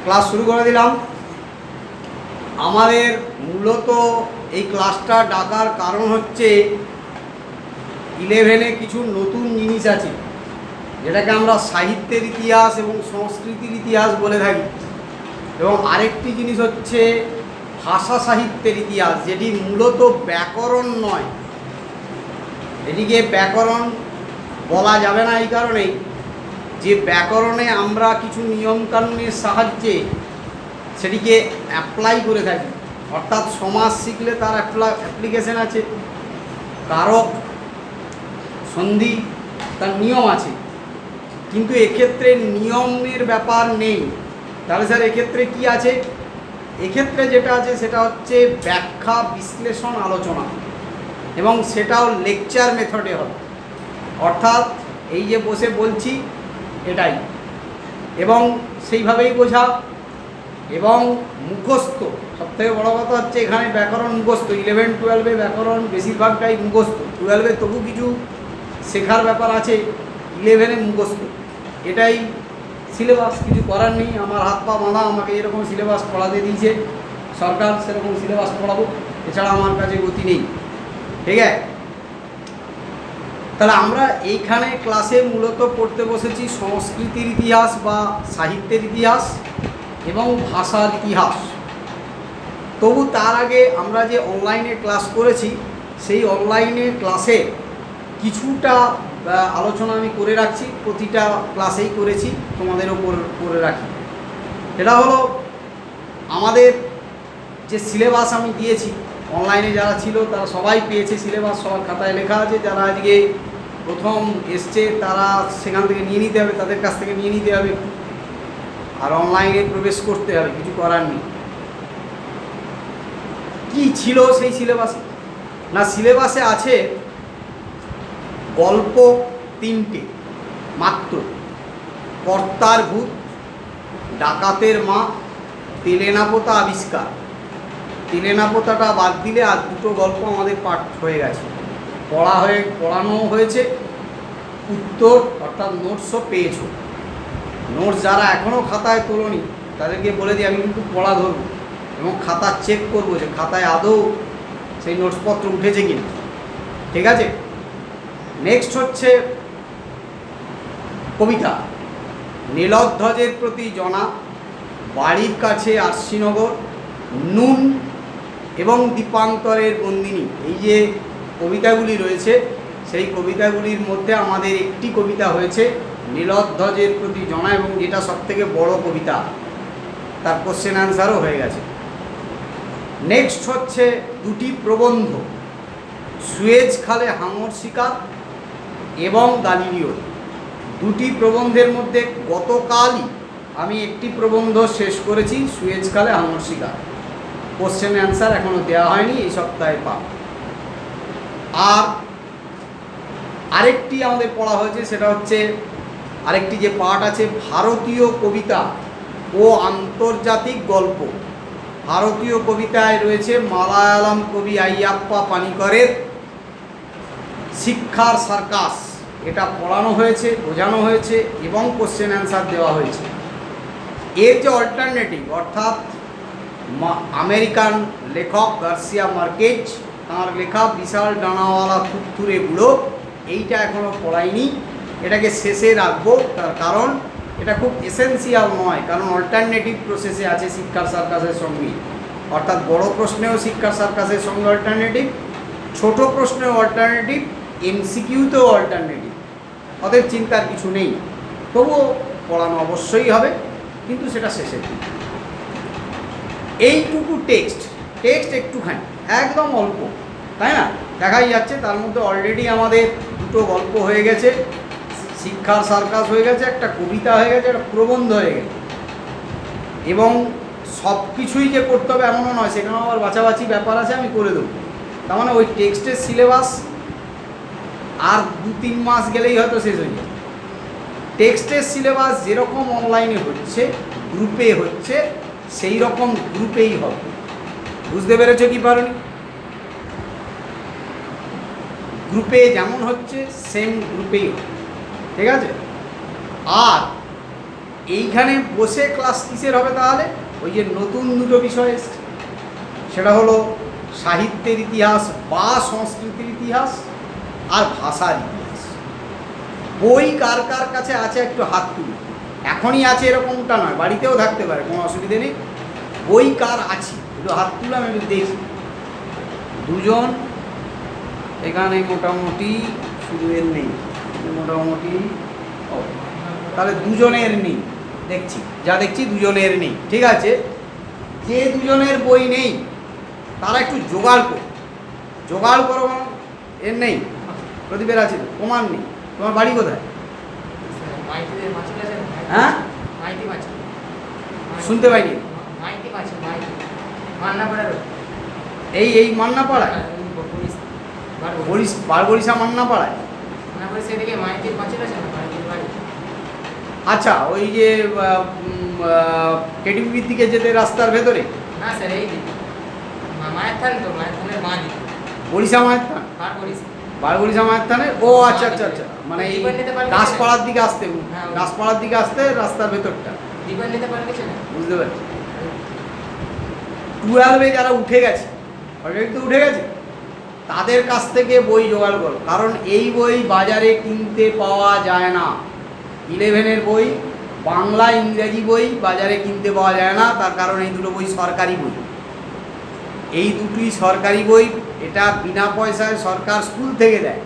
Class শুরু করে দিলাম। আমাদের মূলত এই ক্লাসটা ডাকার কারণ হচ্ছে 11-এ কিছু নতুন জিনিস আছে, যেটাকে আমরা সাহিত্যের ইতিহাস এবং সংস্কৃতির ইতিহাস বলে থাকি। এবং আরেকটি জিনিস হচ্ছে ভাষা সাহিত্যের ইতিহাস, যেটি মূলত ব্যাকরণ নয়। এটিকে ব্যাকরণ বলা যাবে না এই কারণেই যে ব্যাকরণে আমরা কিছু নিয়মকানুনের সাহায্যে সেটিকে অ্যাপ্লাই করে থাকি, অর্থাৎ সমাজ শিখলে তার অ্যাপ্লিকেশন আছে, কারক সন্ধি তার নিয়ম আছে, কিন্তু এক্ষেত্রে নিয়মের ব্যাপার নেই। তাহলে স্যার এক্ষেত্রে কি আছে? এক্ষেত্রে যেটা আছে সেটা হচ্ছে ব্যাখ্যা, বিশ্লেষণ, আলোচনা, এবং সেটাও লেকচার মেথডে হবে। অর্থাৎ এই যে বসে বলছি এটাই, এবং সেইভাবেই বোঝা এবং মুখস্থ। সবথেকে বড় কথা হচ্ছে এখানে ব্যাকরণ মুখস্থ। 11-12-এ ব্যাকরণ বেশিরভাগটাই মুখস্থ। 12-এ তবু কিছু শেখার ব্যাপার আছে, 11-এ মুখস্থ। এটাই সিলেবাস, কিছু করার নেই। আমার হাত পা বাঁধা, আমাকে এরকম সিলেবাস পড়াতে দিয়েছে সরকার, সেরকম সিলেবাস পড়াবো, এছাড়া আমার কাছে গতি নেই। ঠিক আছে? তাহলে আমরা এইখানে ক্লাসে মূলত পড়তে বসেছি সংস্কৃতির ইতিহাস বা সাহিত্যের ইতিহাস এবং ভাষার ইতিহাস। তবু তার আগে আমরা যে অনলাইনে ক্লাস করেছি, সেই অনলাইনে ক্লাসে কিছুটা আলোচনা আমি করে রাখছি, প্রতিটা ক্লাসেই করেছি, তোমাদের ওপর করে রাখি। এটা হলো আমাদের যে সিলেবাস আমি দিয়েছি, অনলাইনে যারা ছিল তারা সবাই পেয়েছে সিলেবাস, সবার খাতায় লেখা আছে। যারা আজকে প্রথম এসছে তারা সেখান থেকে নিয়ে নিতে হবে, তাদের কাছ থেকে নিয়ে নিতে হবে, আর অনলাইনে প্রবেশ করতে হবে, কিছু করার নেই। কি ছিল সেই সিলেবাসে? না, সিলেবাসে আছে গল্প 3টে মাত্র: কর্তার ভূত, ডাকাতের মা, তেলেনাপোতা আবিষ্কার। তেলেনাপোতাটা বাদ দিলে আর দুটো গল্প আমাদের পাঠ হয়ে গেছে, পড়ানো হয়েছে। উত্তর অর্থাৎ নোটসও পেয়েছো। নোটস যারা এখনও খাতায় তোলোনি তাদেরকে বলে দিই, আমি কিন্তু পড়া ধরবো এবং খাতা চেক করবো যে খাতায় আদৌ সেই নোটসপত্র উঠেছে কিনা। ঠিক আছে? নেক্সট হচ্ছে কবিতা: নীলধ্বজের প্রতি জনা, বাড়ির কাছে আরশিনগর, নুন এবং দীপান্তরের বন্দিনী। এই যে কবিতাগুলি রয়েছে, সেই কবিতাগুলির মধ্যে আমাদের একটি কবিতা হয়েছে নীলধ্বজের প্রতি জনা, এবং যেটা সবথেকে বড় কবিতা, তার কোশ্চেন অ্যান্সারও হয়ে গেছে। নেক্সট হচ্ছে দুটি প্রবন্ধ: সুয়েজ খালে হাঙর শিকার এবং গালিলিও। দুটি প্রবন্ধের মধ্যে গতকালই আমি একটি প্রবন্ধ শেষ করেছি, সুয়েজ খালে হাঙর শিকার। কোশ্চেন অ্যান্সার এখনও দেওয়া হয়নি, এই সপ্তাহে পাব। আর আরেকটি আমাদের পড়া হয়েছে, সেটা হচ্ছে আরেকটি যে পাঠ আছে ভারতীয় কবিতা ও আন্তর্জাতিক গল্প। ভারতীয় কবিতায় রয়েছে মালায়ালাম কবি আইয়াপ্পা পানিকরের শিক্ষার সার্কাস। এটা পড়ানো হয়েছে, বোঝানো হয়েছে এবং কোশ্চেন অ্যান্সার দেওয়া হয়েছে। এর যে অল্টারনেটিভ, অর্থাৎ আমেরিকান লেখক গার্সিয়া মার্কেজ, তাঁর লেখা বিশাল ডানাওয়ালা থুরথুরে বুড়ো, এইটা এখনও পড়াইনি, এটাকে শেষে রাখবো। তার কারণ এটা খুব এসেন্সিয়াল নয়, কারণ অল্টারনেটিভ প্রসেসে আছে শিক্ষার সার্কাসের সঙ্গে। অর্থাৎ বড় প্রশ্নেও শিক্ষার সার্কাসের সঙ্গে অল্টারনেটিভ, ছোট প্রশ্নেও অল্টারনেটিভ, এমসিকিউতেও অল্টারনেটিভ। ওদের চিন্তার কিছু নেই, তবুও পড়ানো অবশ্যই হবে, কিন্তু সেটা শেষের দিকে। এইটুকু টেক্সট একটুখানি, একদম অল্প, তাই না? দেখাই যাচ্ছে তার মধ্যে অলরেডি আমাদের দুটো গল্প হয়ে গেছে, শিক্ষার সার্কাস হয়ে গেছে, একটা কবিতা হয়ে গেছে, একটা প্রবন্ধ হয়ে গেছে। এবং সব কিছুই যে করতে হবে এমনও নয়, সেখানেও আবার বাছাবাছি ব্যাপার আছে, আমি করে দেবো। তার মানে ওই টেক্সটের সিলেবাস আর 2-3 মাস গেলেই হয়তো শেষ হয়ে যাবে। টেক্সটের সিলেবাস যেরকম অনলাইনে হচ্ছে, গ্রুপে হচ্ছে, সেই রকম গ্রুপেই হবে। বুঝতে পেরেছো কি পারোনি? গ্রুপে যেমন হচ্ছে সেম গ্রুপেই হবে। ঠিক আছে? আর এইখানে বসে ক্লাস কিসের হবে তাহলে? ওই যে নতুন দুটো বিষয় এসছে, সেটা হলো সাহিত্যের ইতিহাস বা সংস্কৃতির ইতিহাস আর ভাষার ইতিহাস। বই কার কার কাছে আছে একটু হাত তুলে। এখনই আছে এরকমটা নয়, বাড়িতেও থাকতে পারে, কোনো অসুবিধে নেই। বই কার আছে একটু হাত তুললাম, একটু দেখি। দুজন এখানে মোটামুটি, শুধু এর নেই মোটামুটি, ও তাহলে দুজনের নেই, দেখছি যা দেখছি দুজনের নেই। ঠিক আছে, যে দুজনের বই নেই তারা একটু জোগাড় করো, জোগাড় করো। এর নেই, প্রদীপের আছে, তোমার নেই। তোমার বাড়ি কোথায়? হ্যাঁ, শুনতে পাইনি। এই এই মান্নাপাড়ায়, বারবরিশা মান্নাপাড়ায়। আচ্ছা, ওই যে কেটিভির দিকে যেতে রাস্তার ভেতরে? না স্যার, এই মায়ের থান তো, মায়ের থানের মা দিকে। বরিশা মায়ের থান, বারবরিশা মায়ের থানে। ও আচ্ছা আচ্ছা আচ্ছা, মানে এই দাসপাড়ার দিকে আসতে, দাসপাড়ার দিকে আসতে রাস্তার ভেতরটা। বুঝতে পারছি। 12-এ যারা উঠে গেছে, অলরেডি তো উঠে গেছে, তাদের কাছ থেকে বই জোগাড় করো, কারণ এই বই বাজারে কিনতে পাওয়া যায় না। 11-এর বই, বাংলা ইংরেজি বই বাজারে কিনতে পাওয়া যায় না। তার কারণ এই দুটো বই সরকারি বই, এই দুটোই সরকারি বই। এটা বিনা পয়সায় সরকার স্কুল থেকে দেয়,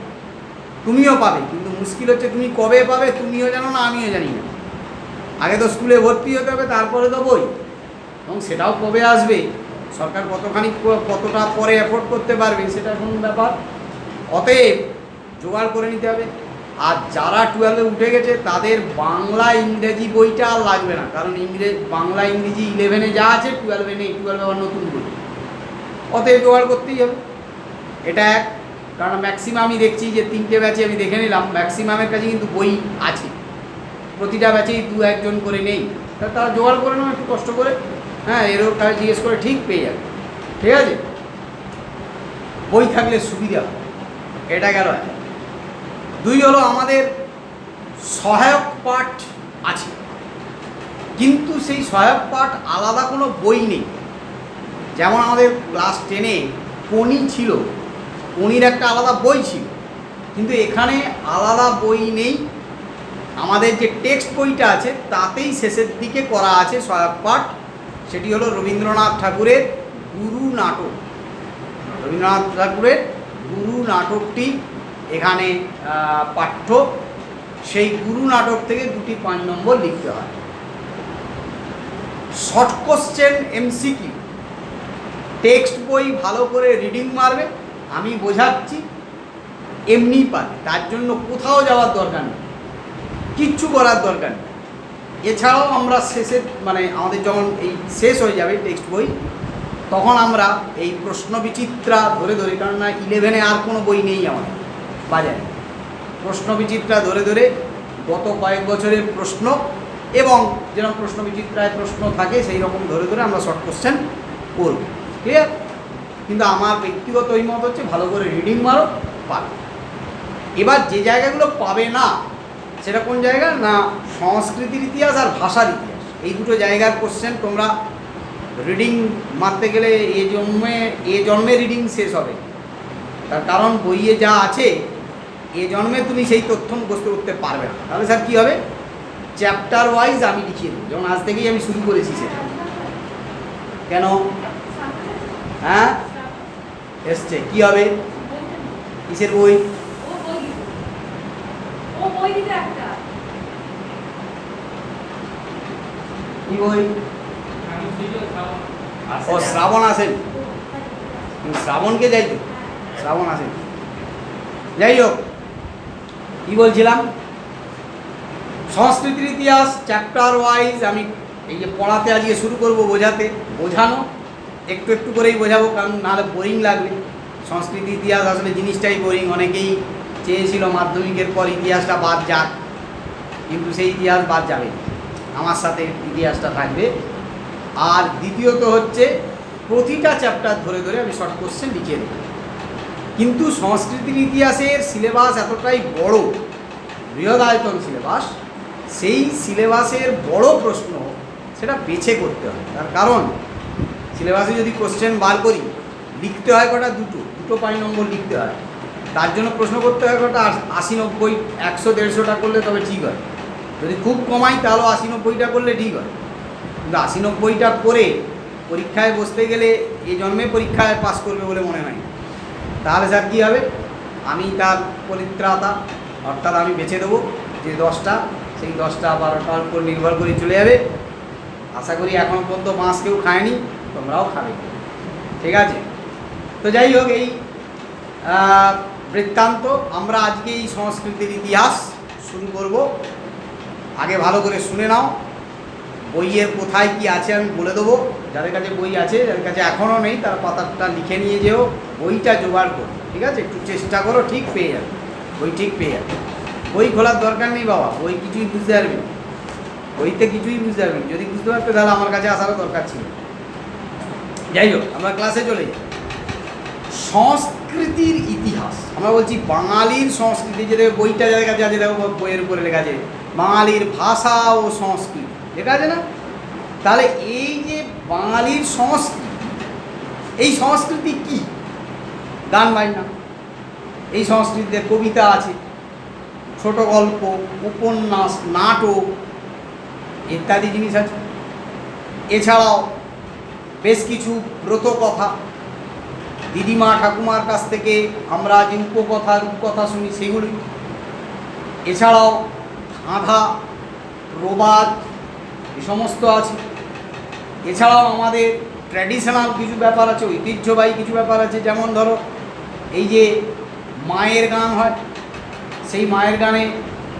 তুমিও পাবে। কিন্তু মুশকিল হচ্ছে তুমি কবে পাবে তুমিও জানো না, আমিও জানি না। আগে তো স্কুলে ভর্তি হতে হবে, তারপরে তো বই, এবং সেটাও কবে আসবে, সরকার কতটা পরে অ্যাফোর্ড করতে পারবে সেটা কোনো ব্যাপার। অতএব জোগাড় করে নিতে হবে। আর যারা 12-এ উঠে গেছে তাদের বাংলা ইংরেজি বইটা আর লাগবে না, কারণ বাংলা ইংরেজি 11-এ যা আছে 12-এ নেই। 12 আবার নতুন বই, অতএব জোগাড় করতেই হবে। এটা এক, কারণ ম্যাক্সিমামই দেখছি যে 3টে ব্যাচে আমি দেখে নিলাম, ম্যাক্সিমামের কাছে কিন্তু বই আছে, প্রতিটা ব্যাচেই 2-1 করে নেই। তারা জোগাড় করে নাও একটু কষ্ট করে, হ্যাঁ, এরও কাছে জিজ্ঞেস করে ঠিক পেয়ে যাবে। ঠিক আছে, বই থাকলে সুবিধা। এটা গেল। 2 হলো আমাদের সহায়ক পাঠ আছে, কিন্তু সেই সহায়ক পাঠ আলাদা কোনো বই নেই। যেমন আমাদের ক্লাস 10-এ পণি ছিল, পণির একটা আলাদা বই ছিল, কিন্তু এখানে আলাদা বই নেই। আমাদের যে টেক্সট বইটা আছে তাতেই শেষের দিকে করা আছে সহায়ক পাঠ। সেটি হলো রবীন্দ্রনাথ ঠাকুরের গুরু নাটক। রবীন্দ্রনাথ ঠাকুরের গুরু নাটকটি এখানে পাঠ্য। সেই গুরু নাটক থেকে 2টি 5 নম্বর লিখতে হয়। শর্ট কোশ্চেন এমসিকিউ, টেক্সট বই ভালো করে রিডিং মারবে, আমি বোঝাচ্ছি এমনিই পারবে, তার জন্য কোথাও যাওয়ার দরকার নেই, কিচ্ছু করার দরকার নেই। এছাড়াও আমরা শেষে, মানে আমাদের যখন এই শেষ হয়ে যাবে টেক্সট বই, তখন আমরা এই প্রশ্ন বিচিত্রা ধরে ধরে, কারণ না 11-এ আর কোনো বই নেই আমাদের বাজারে, প্রশ্ন বিচিত্রা ধরে ধরে গত কয়েক বছরের প্রশ্ন, এবং যেরকম প্রশ্ন বিচিত্রায় প্রশ্ন থাকে সেই রকম ধরে ধরে আমরা শর্ট কোশ্চেন করব। ক্লিয়ার? কিন্তু আমার ব্যক্তিগত মত হচ্ছে ভালো করে রিডিং মারো, পাবে। এবার যে জায়গাগুলো পাবে না সেটা কোন জায়গা না, সংস্কৃতির ইতিহাস আর ভাষার ইতিহাস। এই দুটো জায়গার কোশ্চেন তোমরা রিডিং মারতে গেলে এ জন্মে রিডিং শেষ হবে। তার কারণ বইয়ে যা আছে এ জন্মে তুমি সেই তথ্য মুখস্থ করতে পারবে না। তাহলে স্যার কী হবে, চ্যাপ্টার ওয়াইজ আমি লিখিয়ে দেবো, যেমন আজ থেকেই আমি শুরু করেছি সেটা। কেন? হ্যাঁ, এসছে। কী হবে, কিসের বই? কি বই? ও শ্রাবণ আসেন, শ্রাবণকে যাই তো, শ্রাবণ আসেন। যাই হোক, কী বলছিলাম, সংস্কৃতির ইতিহাস চ্যাপ্টার ওয়াইজ আমি এই যে পড়াতে আজকে শুরু করব, বোঝানো একটু একটু করেই বোঝাবো, কারণ নাহলে বোরিং লাগবে। সংস্কৃতি ইতিহাস আসলে জিনিসটাই বোরিং। অনেকেই চেয়েছিল মাধ্যমিকের পর ইতিহাসটা বাদ যাক, কিন্তু সেই ইতিহাস বাদ যাবে, আমার সাথে ইতিহাসটা থাকবে। আর দ্বিতীয়ত হচ্ছে প্রতিটা চ্যাপ্টার ধরে ধরে আমি শর্ট কোশ্চেন লিখে দেব। কিন্তু সংস্কৃতির ইতিহাসের সিলেবাস এতটাই বড়, বৃহদায়তন সিলেবাস, সেই সিলেবাসের বড় প্রশ্ন সেটা বেছে করতে হয়। তার কারণ সিলেবাসে যদি কোশ্চেন বার করি, লিখতে হয় কটা, দুটো 5 নম্বর লিখতে হয়। তার জন্য প্রশ্ন করতে হয় কটা, 80, 90, 100, 150টা করলে তবে ঠিক হয়। যদি খুব কমাই তাহলে 80, 90টা করলে ঠিক হয়। কিন্তু 80, 90টা করে পরীক্ষায় বসতে গেলে এই জন্মে পরীক্ষায় পাস করবে বলে মনে হয়। তাহলে স্যার কী হবে, আমি তার পরিত্রাতা, অর্থাৎ আমি বেছে দেবো যে 10টা, সেই 10টা 12টার উপর নির্ভর করে চলে যাবে। আশা করি এখনও পর্যন্ত বাঁশ কেউ খায়নি, তোমরাও খাবে, ঠিক আছে? তো যাই হোক, এই বৃত্তান্ত আমরা আজকে এই সংস্কৃতির ইতিহাস শুরু করব। আগে ভালো করে শুনে নাও, বইয়ের কোথায় কি আছে আমি বলে দেবো। যাদের কাছে বই আছে, যাদের কাছে এখনও নেই, তারা পাতাটা লিখে নিয়ে যেও, বইটা জোগাড় করো, ঠিক আছে? একটু চেষ্টা করো, ঠিক পেয়ে যাবে, বই ঠিক পেয়ে যাবে। বই খোলার দরকার নেই বাবা, বই কিছুই বুঝতে পারবি না, বইতে কিছুই বুঝতে পারবি না। যদি বুঝতে পারতে তাহলে আমার কাছে আসারও দরকার ছিল। যাই হোক, আমরা ক্লাসে চলে যাই। সংস্কৃতির ইতিহাস, আমরা বলছি বাঙালির সংস্কৃতি, যেটা বইটা যাদের কাছে আছে দেখো, বইয়ের উপরে লেখা আছে বাঙালির ভাষা ও সংস্কৃতি, লেখা আছে না? তাহলে এই যে বাঙালির সংস্কৃতি, এই সংস্কৃতি কি? গান বাজনা, এই সংস্কৃতিতে কবিতা আছে, ছোট গল্প, উপন্যাস, নাটক ইত্যাদি জিনিস আছে। এছাড়াও বেশ কিছু ব্রত কথা, দিদিমা ঠাকুমার কাছ থেকে আমরা যে উপকথা রূপকথা শুনি সেগুলি। এছাড়াও ধাঁধা, প্রবাদ, এ সমস্ত আছে। এছাড়াও আমাদের ট্র্যাডিশনাল কিছু ব্যাপার আছে, ঐতিহ্যবাহী কিছু ব্যাপার আছে। যেমন ধরো, এই যে মায়ের গান হয়, সেই মায়ের গানে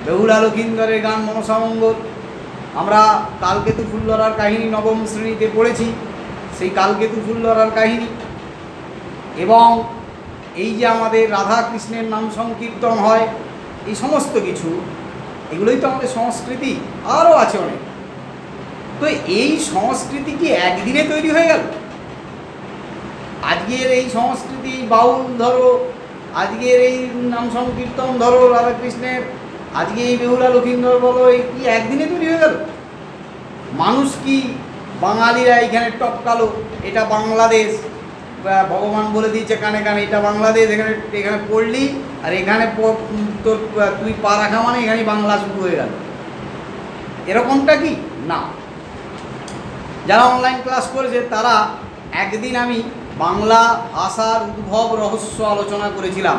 বেহুলা লক্ষিন্দরের গান মনসামঙ্গল। আমরা কালকেতু ফুল ধরার কাহিনী নবম শ্রেণীতে পড়েছি, সেই কালকেতু ফুল ধরার কাহিনী। এবং এই যে আমাদের রাধা কৃষ্ণের নাম সংকীর্তন হয়, এই সমস্ত কিছু, এগুলোই তো আমাদের সংস্কৃতি। আরও আছে অনেক। তো এই সংস্কৃতি কি একদিনে তৈরি হয়ে গেল? আজকের এই সংস্কৃতি, বাউল ধরো, আজকের এই নাম সংকীর্তন ধরো রাধাকৃষ্ণের, আজকে এই বেহুলা লক্ষিন্দর বলো, এই কি একদিনে তৈরি হয়ে গেল? মানুষ কি বাঙালিরা এইখানে টপকালো, এটা বাংলাদেশ, ভগবান বলে দিয়েছে কানে কানে এটা বাংলাদেশ, এখানে পড়লি আর এখানে তোর তুই পা রাখা মানে এখানে বাংলা শুরু হয়ে গেল, এরকমটা কি না। যারা অনলাইন ক্লাস করেছে তারা একদিন আমি বাংলা ভাষার উদ্ভব রহস্য আলোচনা করেছিলাম,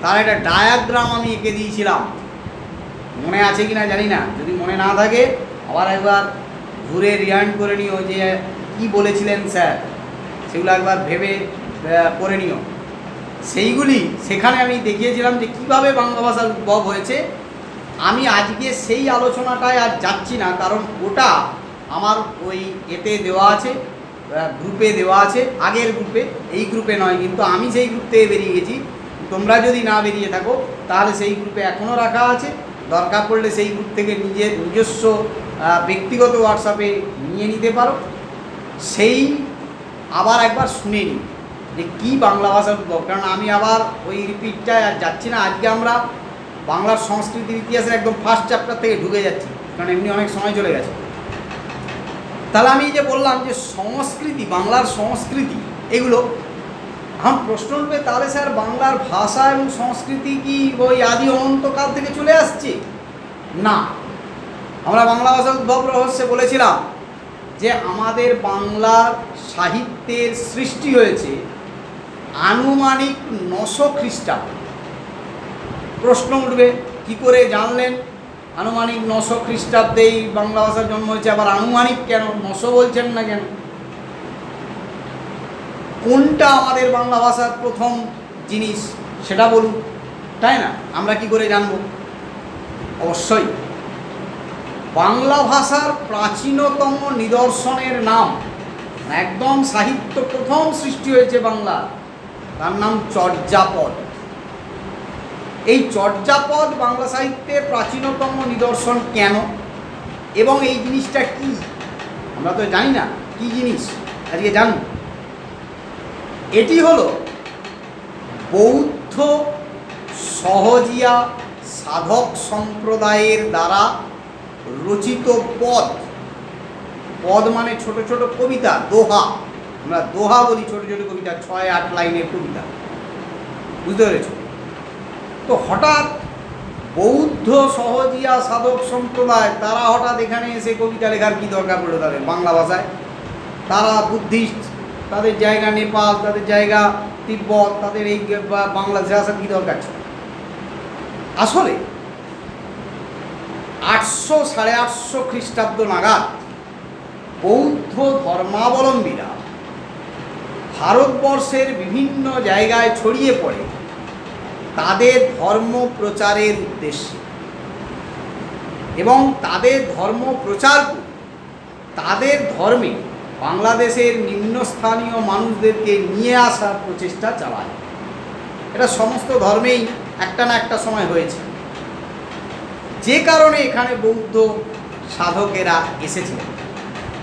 তার একটা ডায়াগ্রাম আমি এঁকে দিয়েছিলাম, মনে আছে কি না জানি না। যদি মনে না থাকে আবার একবার ঘুরে রিয়াইন্ড করে নিও যে কি বলেছিলেন স্যার, সেগুলো একবার ভেবে পড়ে নিও। সেইগুলি সেখানে আমি দেখিয়েছিলাম যে কীভাবে বাংলা ভাষার উদ্ভব হয়েছে। আমি আজকে সেই আলোচনাটায় আর যাচ্ছি না, কারণ ওটা আমার ওই এতে দেওয়া আছে, গ্রুপে দেওয়া আছে, আগের গ্রুপে, এই গ্রুপে নয়। কিন্তু আমি সেই গ্রুপ থেকে বেরিয়ে গেছি, তোমরা যদি না বেরিয়ে থাকো তাহলে সেই গ্রুপে এখনও রাখা আছে। দরকার পড়লে সেই গ্রুপ থেকে নিজস্ব ব্যক্তিগত হোয়াটসঅ্যাপে নিয়ে নিতে পারো। সেই আবার একবার শুনে নিই যে কী বাংলা ভাষার উদ্ভব, কারণ আমি আবার ওই রিপিটটায় আর যাচ্ছি না। আজকে আমরা বাংলার সংস্কৃতির ইতিহাসের একদম ফার্স্ট চ্যাপ্টার থেকে ঢুকে যাচ্ছি, কারণ এমনি অনেক সময় চলে গেছে। তাহলে আমি যে বললাম যে সংস্কৃতি, বাংলার সংস্কৃতি, এগুলো এখন প্রশ্ন উঠবে, তাহলে স্যার বাংলার ভাষা এবং সংস্কৃতি কি ওই আদি অনন্তকাল থেকে চলে আসছে? না, আমরা বাংলা ভাষার উদ্ভব রহস্যে বলেছিলাম যে আমাদের বাংলার সাহিত্যের সৃষ্টি হয়েছে আনুমানিক 900 খ্রিস্টাব্দ। প্রশ্ন উঠবে, কী করে জানলেন আনুমানিক 900 খ্রিস্টাব্দেই বাংলা ভাষার জন্ম হয়েছে? আবার আনুমানিক কেন, 900 বলছেন না কেন? কোনটা আমাদের বাংলা ভাষার প্রথম জিনিস সেটা বলুন, তাই না? আমরা কি করে জানব? অবশ্যই বাংলা ভাষার প্রাচীনতম নিদর্শনের নাম, একদম সাহিত্য প্রথম সৃষ্টি হয়েছে বাংলা, তার নাম চর্যাপদ। এই চর্যাপদ বাংলা সাহিত্যের প্রাচীনতম নিদর্শন কেন, এবং এই জিনিসটা কি আমরা তো জানি না কি জিনিস, আজকে জানব। এটি হলো বৌদ্ধ সহজিয়া সাধক সম্প্রদায়ের দ্বারা রচিত পদ, পদ মানে ছোট ছোট কবিতা, দোহা, আমরা দোহা বলি ছোট ছোট কবিতা, 6-8 লাইনের কবিতা, বুঝতে পেরেছ? তো হঠাৎ বৌদ্ধ সহজিয়া সাধক সম্প্রদায় তারা হঠাৎ এখানে এসে কবিতা লেখার কী দরকার পড়লো তাদের বাংলা ভাষায়? তারা বুদ্ধিস্ট, তাদের জায়গা নেপাল, তাদের জায়গা তিব্বত, তাদের এই বাংলাদেশে আসার কী দরকার ছিল? আসলে 800-850 খ্রিস্টাব্দ নাগাদ বৌদ্ধ ধর্মাবলম্বীরা ভারতবর্ষের বিভিন্ন জায়গায় ছড়িয়ে পড়ে তাদের ধর্ম প্রচারের উদ্দেশ্যে, এবং তাদের ধর্ম প্রচার করে তাদের ধর্মে বাংলাদেশের নিম্নস্থানীয় মানুষদেরকে নিয়ে আসার প্রচেষ্টা চালায়। এটা সমস্ত ধর্মেই একটা না একটা সময় হয়েছে, যে কারণে এখানে বৌদ্ধ সাধকেরা এসেছিলেন,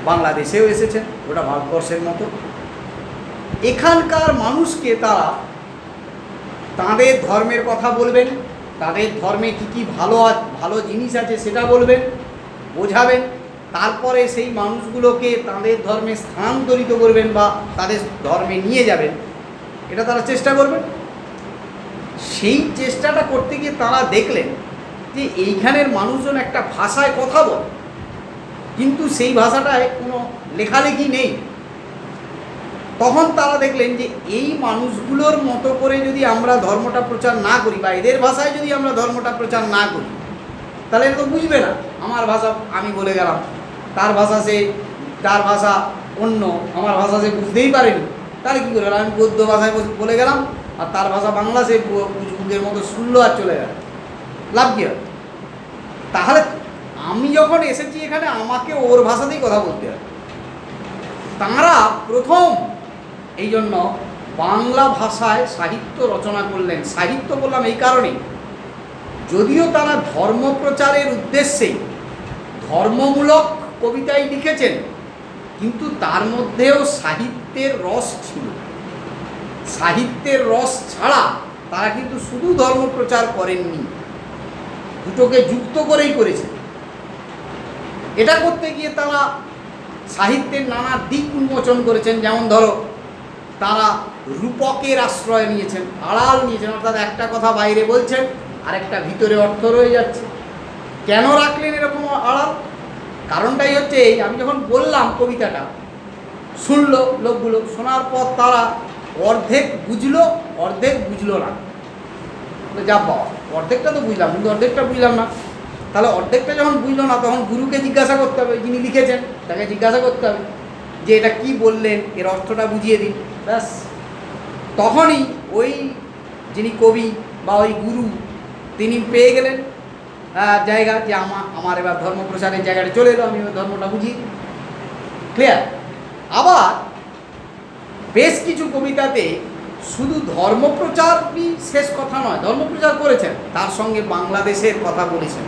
বাংলাদেশেও এসেছেন, ওটা ভারতবর্ষের মতো। এখানকার মানুষকে তারা তাদের ধর্মের কথা বলবেন, তাদের ধর্মে কী কী ভালো ভালো জিনিস আছে সেটা বলবেন, বোঝাবেন, তারপরে সেই মানুষগুলোকে তাদের ধর্মে স্থানান্তরিত করবেন বা তাদের ধর্মে নিয়ে যাবেন, এটা তারা চেষ্টা করবেন। সেই চেষ্টাটা করতে গিয়ে তারা দেখলেন যে এইখানের মানুষজন একটা ভাষায় কথা বলে, কিন্তু সেই ভাষাটায় কোনো লেখালেখি নেই। তখন তারা দেখলেন যে এই মানুষগুলোর মতো করে যদি আমরা ধর্মটা প্রচার না করি, বা এদের ভাষায় যদি আমরা ধর্মটা প্রচার না করি, তাহলে তো বুঝবে না। আমার ভাষা আমি বলে গেলাম, তার ভাষা সে, তার ভাষা অন্য, আমার ভাষা সে বুঝতেই পারেনি, তাহলে কী করে? আমি বৌদ্ধ ভাষায় বলে গেলাম আর তার ভাষা বাংলা, সে বুঝবুঝের মতো শুনলো আর চলে গেল, লাভ কী হয়? তাহলে আমি যখন এসেছি এখানে আমাকে ওর ভাষাতেই কথা বলতে হবে। তাঁরা প্রথম এই জন্য বাংলা ভাষায় সাহিত্য রচনা করলেন। সাহিত্য বললাম এই কারণেই, যদিও তারা ধর্ম প্রচারের উদ্দেশ্যেই ধর্মমূলক কবিতাই লিখেছেন, কিন্তু তার মধ্যেও সাহিত্যের রস ছিল। সাহিত্যের রস ছাড়া তারা কিন্তু শুধু ধর্ম প্রচার করেননি, দুটোকে যুক্ত করেই করেছেন। এটা করতে গিয়ে তারা সাহিত্যের নানা দিক উন্মোচন করেছেন। যেমন ধরো, তারা রূপকের আশ্রয় নিয়েছেন, আড়াল নিয়েছেন, অর্থাৎ একটা কথা বাইরে বলছেন আর একটা ভিতরে অর্থ রয়ে যাচ্ছে। কেন রাখলেন এরকম আড়াল? কারণটাই হচ্ছে এই, আমি যখন বললাম কবিতাটা, শুনলো লোকগুলো, শোনার পর তারা অর্ধেক বুঝলো, অর্ধেক বুঝলো না। যা বাবা, অর্ধেকটা তো বুঝলাম কিন্তু অর্ধেকটা বুঝলাম না। তাহলে অর্ধেকটা যখন বুঝলো না, তখন গুরুকে জিজ্ঞাসা করতে হবে, যিনি লিখেছেন তাকে জিজ্ঞাসা করতে হবে যে এটা কি বললেন, এর অর্থটা বুঝিয়ে দিন। ব্যাস, তখনই ওই যিনি কবি বা ওই গুরু, তিনি পেয়ে গেলেন জায়গা যে আমার এবার ধর্ম প্রচারের জায়গাটা চলে এলো, আমি ওই ধর্মটা বুঝিয়ে দিই। ক্লিয়ার? আবার বেশ কিছু কবিতাতে শুধু ধর্মপ্রচারই শেষ কথা নয়, ধর্মপ্রচার করেছেন, তার সঙ্গে বাংলাদেশের কথা বলেছেন,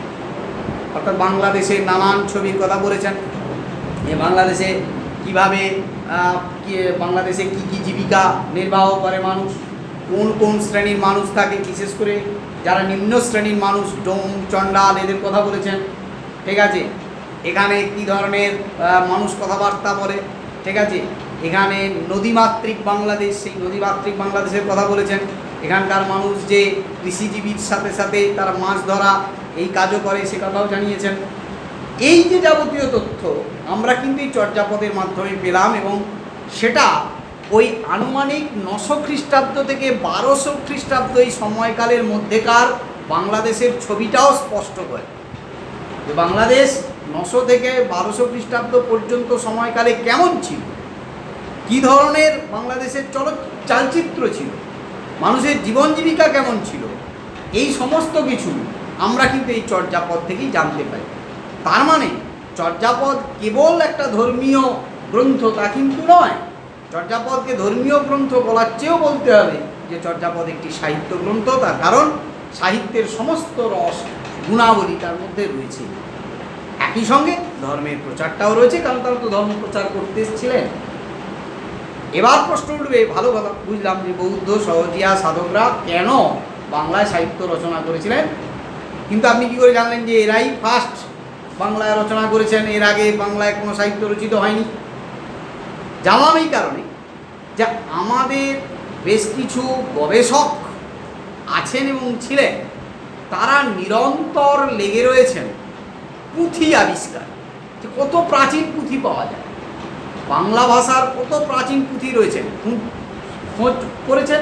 অর্থাৎ বাংলাদেশের নানান ছবির কথা বলেছেন, যে বাংলাদেশে কীভাবে বাংলাদেশে কী কী জীবিকা নির্বাহ করে মানুষ, কোন কোন শ্রেণীর মানুষ থাকে, বিশেষ করে যারা নিম্ন শ্রেণীর মানুষ, ডোম চণ্ডাল, এদের কথা বলেছেন। ঠিক আছে, এখানে কী ধরনের মানুষ কথাবার্তা বলে, ঠিক আছে, এখানে নদীমাতৃক বাংলাদেশ, সেই নদীমাতৃক বাংলাদেশের কথা বলেছেন। এখানকার মানুষ যে কৃষিজীবীর সাথে সাথে তারা মাছ ধরা এই কাজও করে, সে কথাও জানিয়েছেন। এই যে যাবতীয় তথ্য আমরা কিন্তু এই চর্যাপদের মাধ্যমে পেলাম, এবং সেটা ওই আনুমানিক 900 খ্রিস্টাব্দ থেকে 1200 খ্রিস্টাব্দ এই সময়কালের মধ্যেকার বাংলাদেশের ছবিটাও স্পষ্ট করে। যে বাংলাদেশ 900 থেকে 1200 খ্রিস্টাব্দ পর্যন্ত সময়কালে কেমন ছিল, কী ধরনের বাংলাদেশের চালচিত্র ছিল, মানুষের জীবন জীবিকা কেমন ছিল, এই সমস্ত কিছু আমরা কিন্তু এই চর্যাপদ থেকেই জানতে পারি। তার মানে চর্যাপদ কেবল একটা ধর্মীয় গ্রন্থ তা কিন্তু নয়। চর্যাপদকে ধর্মীয় গ্রন্থ বলার চেয়েও বলতে হবে যে চর্যাপদ একটি সাহিত্য গ্রন্থ, তার কারণ সাহিত্যের সমস্ত রস গুণাবলী তার মধ্যে রয়েছে। একই সঙ্গে ধর্মের প্রচারটাও রয়েছে, কারণ তারা তো ধর্ম প্রচার করতে এসেছিলেন। এবার প্রশ্ন উঠবে, ভালো কথা বুঝলাম যে বৌদ্ধ সহজিয়া সাধকরা কেন বাংলায় সাহিত্য রচনা করেছিলেন, কিন্তু আপনি কী করে জানলেন যে এরাই ফার্স্ট বাংলায় রচনা করেছেন। এর আগে বাংলায় কোনো সাহিত্য রচিত হয়নি। জানলাম এই কারণে যে আমাদের বেশ কিছু গবেষক আছেন এবং ছিলেন, তারা নিরন্তর লেগে রয়েছেন পুঁথি আবিষ্কার, যে কত প্রাচীন পুঁথি পাওয়া যায়, বাংলা ভাষার কত প্রাচীন পুঁথি রয়েছেন খোঁজ করেছেন।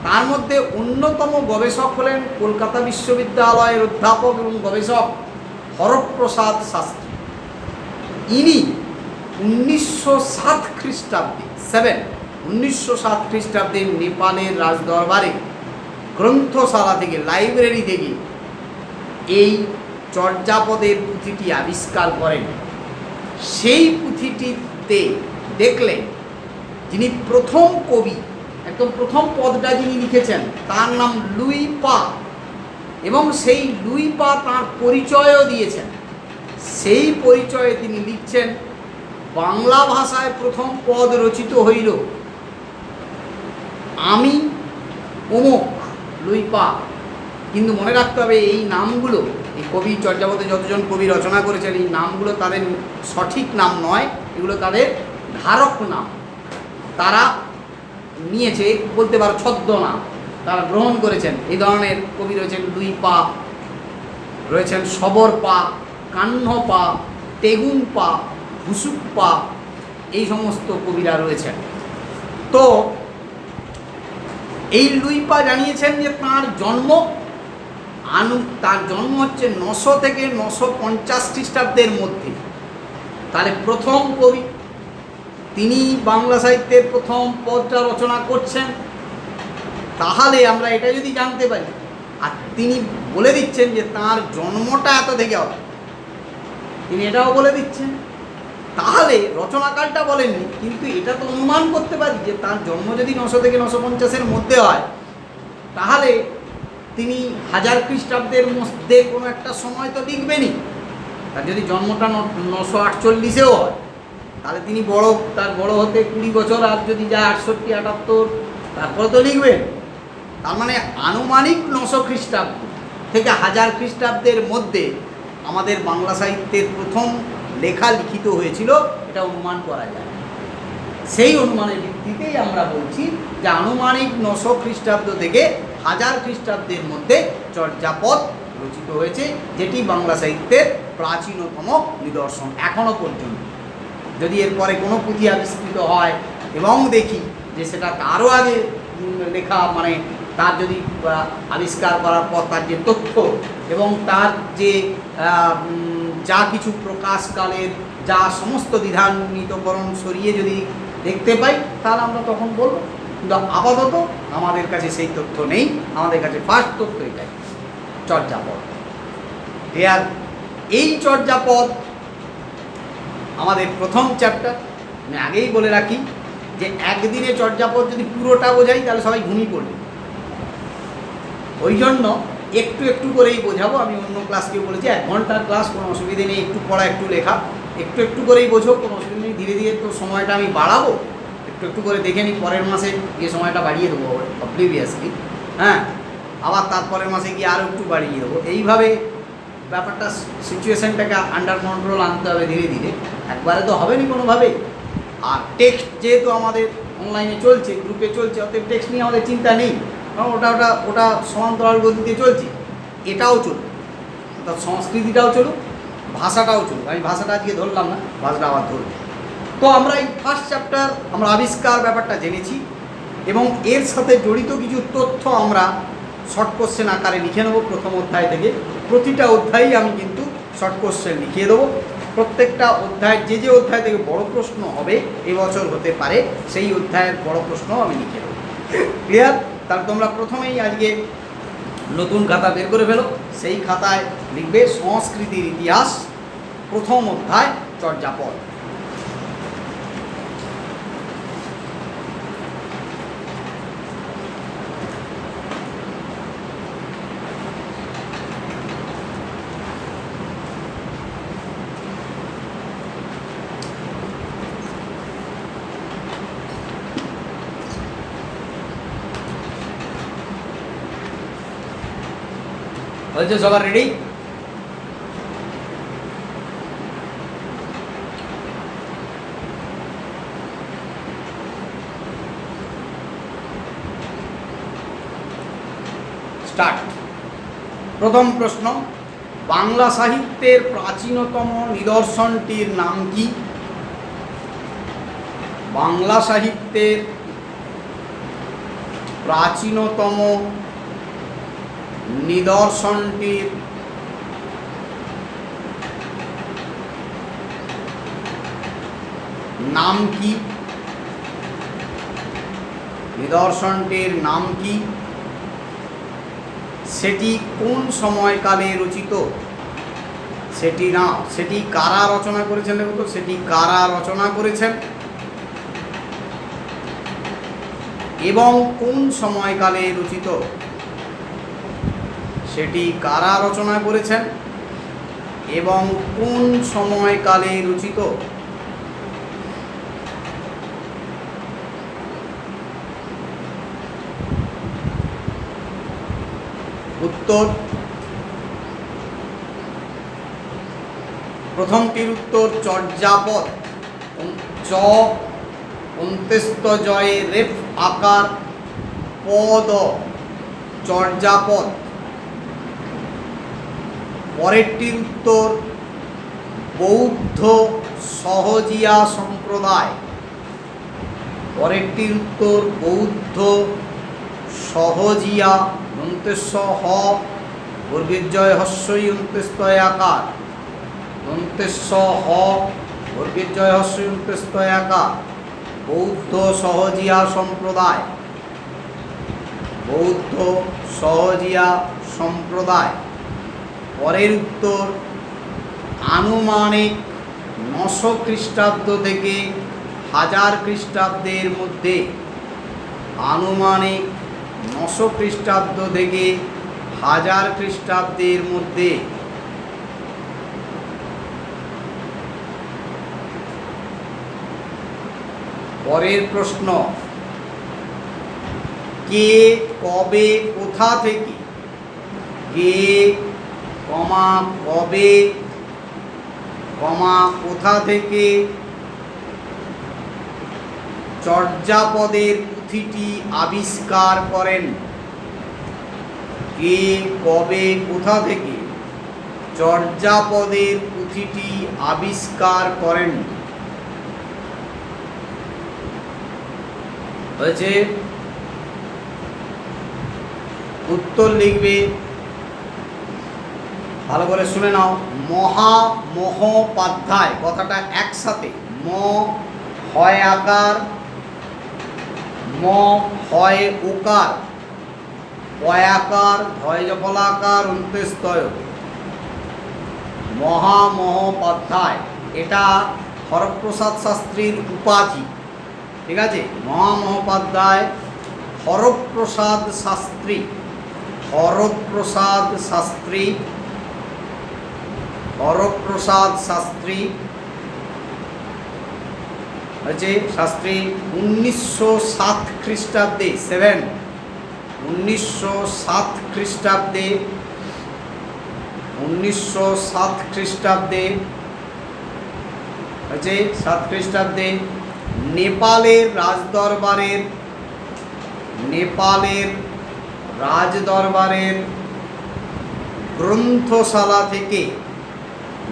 তার মধ্যে অন্যতম গবেষক হলেন কলকাতা বিশ্ববিদ্যালয়ের অধ্যাপক এবং গবেষক হরপ্রসাদ শাস্ত্রী। ইনি 1907 খ্রিস্টাব্দে 1907 খ্রিস্টাব্দে নেপালের রাজদরবারে গ্রন্থশালা থেকে, লাইব্রেরি থেকে এই চর্যাপদের পুঁথিটি আবিষ্কার করেন। সেই পুঁথিটিতে দেখলেন যিনি প্রথম কবি, একদম প্রথম পদটা যিনি লিখেছেন, তার নাম লুই পা, এবং সেই লুই পা তাঁর পরিচয়ও দিয়েছেন। সেই পরিচয়ে তিনি লিখছেন, বাংলা ভাষায় প্রথম পদ রচিত হইল, আমি অমুক লুই পা। কিন্তু মনে রাখতে হবে এই নামগুলো, এই কবি চর্যাপদে যতজন কবি রচনা করেছেন, এই নামগুলো তাদের সঠিক নাম নয়, এগুলো তাদের ধারক নাম। তারা নিয়েছে, বলতে পারো ছদ্মনাম, তারা গ্রহণ করেছেন। এই ধরনের কবি রয়েছেন লুই পা, রয়েছেন সবর পা, কাহ্ন পা, তেগুন পা, ভুসুক পা, এই সমস্ত কবিরা রয়েছেন। তো এই লুই পা জানিয়েছেন যে তার জন্ম হচ্ছে 900 থেকে 950 খ্রিস্টাব্দের মধ্যে। তাহলে প্রথম কবি, তিনি বাংলা সাহিত্যের প্রথম পদটা রচনা করছেন। তাহলে আমরা এটা যদি জানতে পারি, আর তিনি বলে দিচ্ছেন যে তার জন্মটা এত থেকে হবে, তিনি এটাও বলে দিচ্ছেন, তাহলে রচনাকালটা বলেননি, কিন্তু এটা তো অনুমান করতে পারি যে তার জন্ম যদি 900 থেকে 950-এর মধ্যে হয়, তাহলে তিনি 1000 খ্রিস্টাব্দের মধ্যে কোনো একটা সময় তো লিখবেনই। তার যদি জন্মটা 948-এও হয়, তাহলে তিনি তার বড় হতে 20 বছর, আর যদি যায় 68, 78, তারপরে তো লিখবেন। তার মানে আনুমানিক 900 খ্রিস্টাব্দ থেকে 1000 খ্রিস্টাব্দের মধ্যে আমাদের বাংলা সাহিত্যের প্রথম লেখা লিখিত হয়েছিল, এটা অনুমান করা যায়। সেই অনুমানের ভিত্তিতেই আমরা বলছি যে আনুমানিক 900 খ্রিস্টাব্দ থেকে 1000 খ্রিস্টাব্দের মধ্যে চর্যাপদ রচিত হয়েছে, যেটি বাংলা সাহিত্যের প্রাচীনতম নিদর্শন এখনও পর্যন্ত। যদি এরপরে কোনো পুঁথি আবিষ্কৃত হয় এবং দেখি যে সেটা তারও আগে লেখা, মানে তার যদি আবিষ্কার করার পর তার যে তথ্য এবং তার যে যা কিছু প্রকাশকালের যা সমস্ত দ্বিধান্বিতকরণ সরিয়ে যদি দেখতে পাই, তাহলে আমরা তখন বলব। কিন্তু আপাতত আমাদের কাছে সেই তথ্য নেই, আমাদের কাছে ফার্স্ট তথ্য এটাই, চর্যাপদ। ক্লিয়ার? এই চর্যাপদ আমাদের প্রথম চ্যাপ্টার। আমি আগেই বলে রাখি যে একদিনে চর্যাপদ যদি পুরোটা বোঝাই, তাহলে সবাই ঘুমিয়ে পড়বে। ওই জন্য একটু একটু করেই বোঝাবো। আমি অন্য ক্লাসকেও বলেছি 1 ঘন্টার ক্লাস, কোনো অসুবিধে নেই, একটু পড়া একটু লেখা, একটু একটু করেই বোঝো, কোনো অসুবিধা নেই। ধীরে ধীরে তো সময়টা আমি বাড়াবো, একটু একটু করে দেখে নিই, পরের মাসে গিয়ে সময়টা বাড়িয়ে দেবো প্রিভিয়াসলি, হ্যাঁ, আবার তারপরের মাসে গিয়ে আরও একটু বাড়িয়ে দেবো। এইভাবে ব্যাপারটা, সিচুয়েশানটাকে আন্ডার কন্ট্রোল আনতে হবে ধীরে ধীরে, একবারে তো হবে না কোনোভাবেই। আর টেক্সট যেহেতু আমাদের অনলাইনে চলছে, গ্রুপে চলছে, অতএব টেক্সট নিয়ে আমাদের চিন্তা নেই, কারণ ওটা সমান্তরাল গতিতে চলছে। এটাও চলুক, অর্থাৎ সংস্কৃতিটাও চলুক, ভাষাটাও চলুক। আমি ভাষাটা আজকে ধরলাম না, ভাষাটা আবার ধরব। তো আমরা এই ফার্স্ট চ্যাপ্টার আমরা আবিষ্কার ব্যাপারটা জেনেছি, এবং এর সাথে জড়িত কিছু তথ্য আমরা শর্ট কোশ্চেন আকারে লিখে নেব প্রথম অধ্যায় থেকে। প্রতিটা অধ্যায়ই আমি কিন্তু শর্ট কোশ্চেন লিখিয়ে দেবো। প্রত্যেকটা অধ্যায়ের যে অধ্যায় থেকে বড় প্রশ্ন হবে, এবছর হতে পারে, সেই অধ্যায়ের বড় প্রশ্ন আমি লিখে দেবো। ক্লিয়ার? তাহলে তোমরা প্রথমেই আজকে নতুন খাতা বের করে ফেলো। সেই খাতায় লিখবে সংস্কৃতির ইতিহাস, প্রথম অধ্যায় চর্যাপদ। বলছে সবার রেডি? স্টার্ট। প্রথম প্রশ্ন, বাংলা সাহিত্যের প্রাচীনতম নিদর্শনটির নাম কি? বাংলা সাহিত্যের প্রাচীনতম নিদর্শনটির নাম কি? নিদর্শনটির নাম কি? সেটি কোন সময়কালে রচিত? সেটি কারা রচনা করেছেন? দেখো তো, সেটি কারা রচনা করেছেন এবং কোন সময়কালে রচিত? সেটি কারা রচনা করেছেন এবং কোন সময়কালে রচিত? উত্তর, প্রথমটির উত্তর চর্যাপদ। চ অন্ত্যস্ত জয়ে রেফ আকার পদ, চর্যাপদ। পরেরটির উত্তর বৌদ্ধ সহজিয়া সম্প্রদায়। পরেরটির উত্তর বৌদ্ধ সহজিয়া, অন্ত্যস্ব হ বর্গীর্জয় হস্যই অন্ত্যস্তয় আকার, অন্ত্যস্ব হ বর্গীর্জয় হস্যই অন্ত্যস্তয় আকার, বৌদ্ধ সহজিয়া সম্প্রদায়, বৌদ্ধ সহজিয়া সম্প্রদায়। পরের উত্তর আনুমানিক 900 খ্রিস্টাব্দ থেকে 1000 খ্রিস্টাব্দের মধ্যে, আনুমানিক 900 খ্রিস্টাব্দ থেকে 1000 খ্রিস্টাব্দের মধ্যে। পরের প্রশ্ন, কে কবে কোথা থেকে, কে কবে কোথা থেকে চর্যাপদের পুঁথিটি আবিষ্কার করেন? কে কবে কোথা থেকে চর্যাপদের পুঁথিটি আবিষ্কার করেন? হয়েছে। উত্তর লিখবে, ভালো করে শুনে নাও। মহামহোপাধ্যায়, কথাটা একসাথে, ম হয় আকার, ম হয় ওকার, পয়াকার, ধয় জফলাকার, অন্ত্যস্তয়, মহামহোপাধ্যায়। এটা হরপ্রসাদ শাস্ত্রীর উপাধি, ঠিক আছে? মহামহোপাধ্যায় হরপ্রসাদ শাস্ত্রী, হরপ্রসাদ শাস্ত্রী, হরপ্রসাদ শাস্ত্রী হচ্ছে শাস্ত্রী 1907 খ্রিস্টাব্দে, 1907 খ্রিস্টাব্দে, 1907 খ্রিস্টাব্দে হচ্ছে 7 খ্রিস্টাব্দে নেপালের রাজদরবারের গ্রন্থশালা থেকে,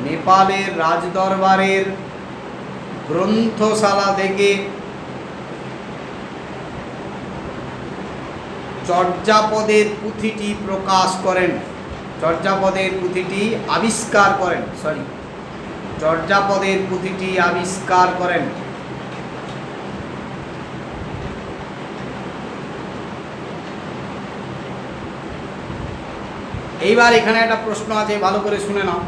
নেপালের রাজদরবারের গ্রন্থশালা থেকে চর্যাপদের পুঁথিটি প্রকাশ করেন, চর্যাপদের পুঁথিটি আবিষ্কার করেন, চর্যাপদের পুঁথিটি আবিষ্কার করেন। এইবার এখানে একটা প্রশ্ন আছে, ভালো করে শুনে নাও।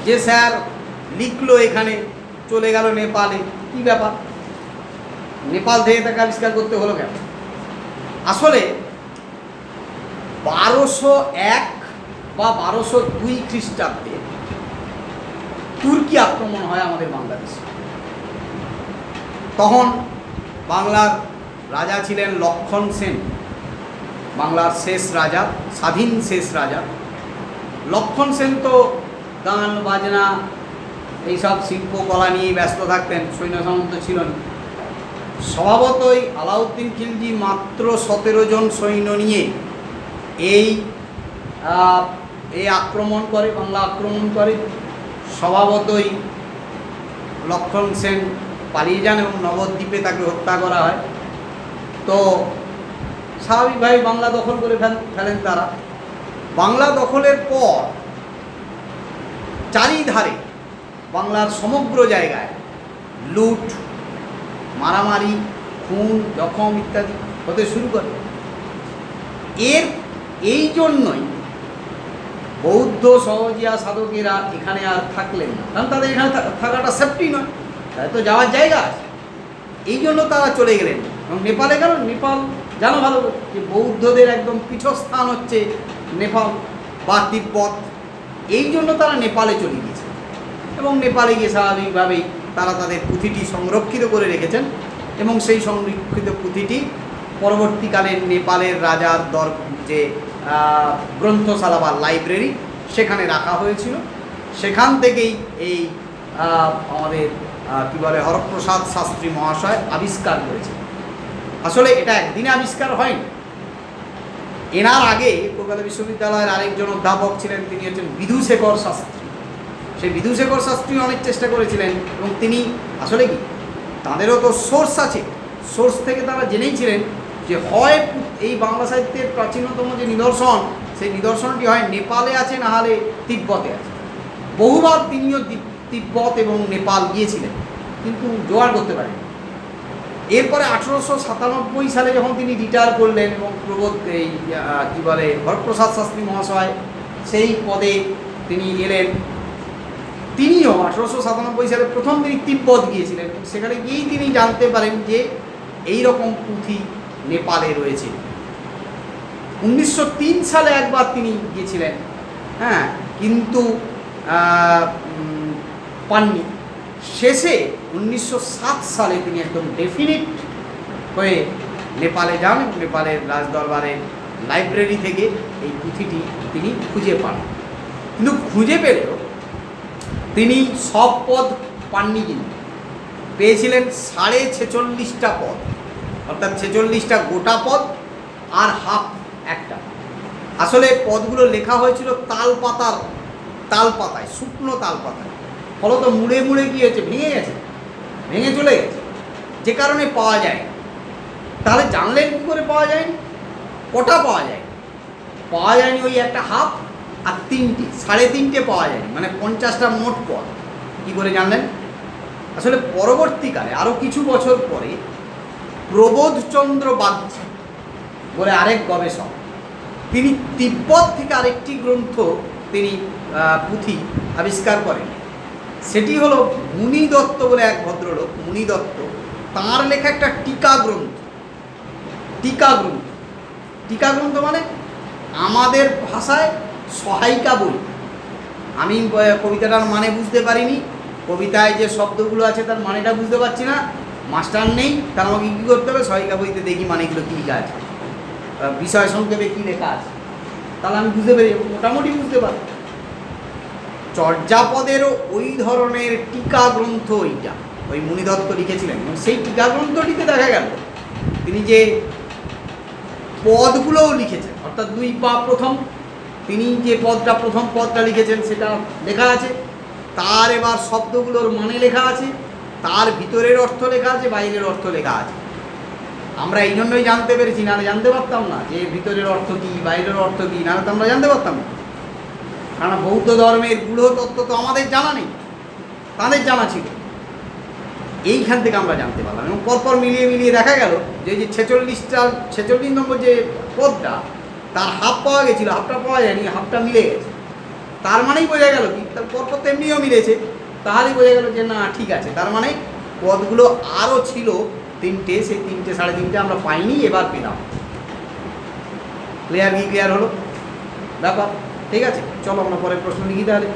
যে স্যার লিখলো এখানে, চলে গেল নেপালে, কি ব্যাপার? নেপাল থেকে তাকে আবিষ্কার করতে হলো কেন? আসলে 1201 বা 1202 খ্রিস্টাব্দে তুর্কি আক্রমণ হয় আমাদের বাংলাদেশে। তখন বাংলার রাজা ছিলেন লক্ষণ সেন, বাংলার শেষ রাজা, স্বাধীন শেষ রাজা। লক্ষণ সেন তো গান বাজনা এইসব শিল্পকলা নিয়ে ব্যস্ত থাকতেন, সৈন্য সামন্ত ছিল না। স্বভাবতই আলাউদ্দিন খিলজি মাত্র 17 জন সৈন্য নিয়ে এই এই আক্রমণ করে, বাংলা আক্রমণ করে। স্বভাবতই লক্ষণ সেন পালিয়ে যান এবং নবদ্বীপে তাকে হত্যা করা হয়। তো স্বাভাবিকভাবে বাংলা দখল করে ফেলেন তারা। বাংলা দখলের পর চারিধারে বাংলার সমগ্র জায়গায় লুট, মারামারি, খুন, জখম ইত্যাদি হতে শুরু করে। এই জন্যই বৌদ্ধ সহজিয়া সাধকেরা এখানে আর থাকলেন না, কারণ তাদের এখানে থাকাটা সেফটি নয়, তাদের তো যাওয়ার জায়গা আছে। এই জন্য তারা চলে গেলেন এবং নেপালে গেল। নেপাল জানো ভালো যে বৌদ্ধদের একদম পীঠস্থান হচ্ছে নেপাল বা তিব্বত। এই জন্য তারা নেপালে চলে গিয়েছে এবং নেপালে গিয়ে স্বাভাবিকভাবেই তারা তাদের পুঁথিটি সংরক্ষিত করে রেখেছেন এবং সেই সংরক্ষিত পুঁথিটি পরবর্তীকালে নেপালের রাজার যে গ্রন্থশালা বা লাইব্রেরি সেখানে রাখা হয়েছিল। সেখান থেকেই এই আমাদের কী বলে হরপ্রসাদ শাস্ত্রী মহাশয় আবিষ্কার করেছে। আসলে এটা একদিনে আবিষ্কার হয়নি। এনার আগে কলকাতা বিশ্ববিদ্যালয়ের আরেকজন অধ্যাপক ছিলেন, তিনি হচ্ছেন বিধুশেখর শাস্ত্রী। সেই বিধুশেখর শাস্ত্রী অনেক চেষ্টা করেছিলেন এবং তিনি আসলে কি তাঁদেরও তো সোর্স আছে, সোর্স থেকে তারা জেনেইছিলেন যে হয় এই বাংলা সাহিত্যের প্রাচীনতম যে নিদর্শন, সেই নিদর্শনটি হয় নেপালে আছে, না হলে তিব্বতে আছে। বহুবার তিনিও তিব্বত এবং নেপাল গিয়েছিলেন কিন্তু জোগাড় করতে পারেন। এরপরে 1897 সালে যখন তিনি রিটায়ার করলেন এবং এই কী বলে হরপ্রসাদ শাস্ত্রী মহাশয় সেই পদে তিনি এলেন, তিনিও 1897 সালে প্রথম তিনি তিব্বত গিয়েছিলেন। সেখানে গিয়েই তিনি জানতে পারেন যে এই রকম পুঁথি নেপালে রয়েছে। 1903 সালে একবার তিনি গিয়েছিলেন, হ্যাঁ, কিন্তু পাননি। শেষে 1907 সালে তিনি একদম ডেফিনিট হয়ে নেপালে যান এবং নেপালের রাজদরবারের লাইব্রেরি থেকে এই পুঁথিটি তিনি খুঁজে পান। কিন্তু খুঁজে পেলেও তিনি সব পদ পাননি, কিন্তু পেয়েছিলেন 46.5টা পদ, অর্থাৎ 46টা গোটা পদ আর হাফ একটা। আসলে পদগুলো লেখা হয়েছিল তালপাতায়, শুকনো তালপাতায়। ফলত মুড়ে মুড়ে কী হয়েছে, ভেঙে চলে গেছে, যে কারণে পাওয়া যায়। তাহলে জানলেন কী করে পাওয়া যায়নি? কটা পাওয়া যায়? পাওয়া যায়নি ওই একটা হাফ আর 3টে, 3.5টে পাওয়া যায়নি, মানে 50টা মোট পদ। কী করে জানলেন? আসলে পরবর্তীকালে আরও কিছু বছর পরে প্রবোধচন্দ্র বাগচি বলে আরেক গবেষক, তিনি তিব্বত থেকে আরেকটি গ্রন্থ তিনি পুঁথি আবিষ্কার করেন। সেটি হলো মুনি দত্ত বলে এক ভদ্রলোক, মুনি দত্ত, তাঁর লেখা একটা টিকা গ্রন্থ মানে আমাদের ভাষায় সহায়িকা বই। আমি কবিতাটার মানে বুঝতে পারিনি, কবিতায় যে শব্দগুলো আছে তার মানেটা বুঝতে পারছি না, মাস্টার নেই, তার আমাকে কী করতে হবে, সহায়িকা বইতে দেখি মানেগুলো কী লেখা আছে, বিষয় সংক্ষেপে কী লেখা আছে, তাহলে আমি বুঝতে পারি, মোটামুটি বুঝতে পারি। চর্যাপদেরও ওই ধরনের টিকা গ্রন্থ এইটা ওই মুনিদত্ত লিখেছিলেন এবং সেই টিকা গ্রন্থটিতে দেখা গেল তিনি যে পদগুলোও লিখেছেন, অর্থাৎ 2 পা প্রথম, তিনি যে প্রথম পদটা লিখেছেন সেটা লেখা আছে, তার এবার শব্দগুলোর মানে লেখা আছে, তার ভিতরের অর্থ লেখা আছে, বাইরের অর্থ লেখা আছে। আমরা এই জন্যই জানতে পেরেছি, নাহলে জানতে পারতাম না যে ভিতরের অর্থ কী, বাইরের অর্থ কী, নাহলে তো আমরা জানতে পারতাম না। কারণ বৌদ্ধ ধর্মের গূঢ় তত্ত্ব তো আমাদের জানা নেই, তাদের জানা ছিল। এইখান থেকে আমরা জানতে পারলাম এবং পরপর মিলিয়ে দেখা গেল যে 46 নম্বর যে পদটা, তার হাফ পাওয়া গেছিলো, হাফটা পাওয়া যায়নি, হাফটা মিলে গেছে। তার মানেই বোঝা গেল কি, তার পরপর তো এমনিও মিলেছে, তাহলেই বোঝা গেল যে না ঠিক আছে, তার মানে পদগুলো আরও ছিল 3টে, সেই 3টে 3.5টে আমরা পাইনি, এবার পেলাম। ক্লিয়ার হলো ব্যাপার? ঠিক আছে, চলো আমরা পরের প্রশ্ন লিখি তাহলে।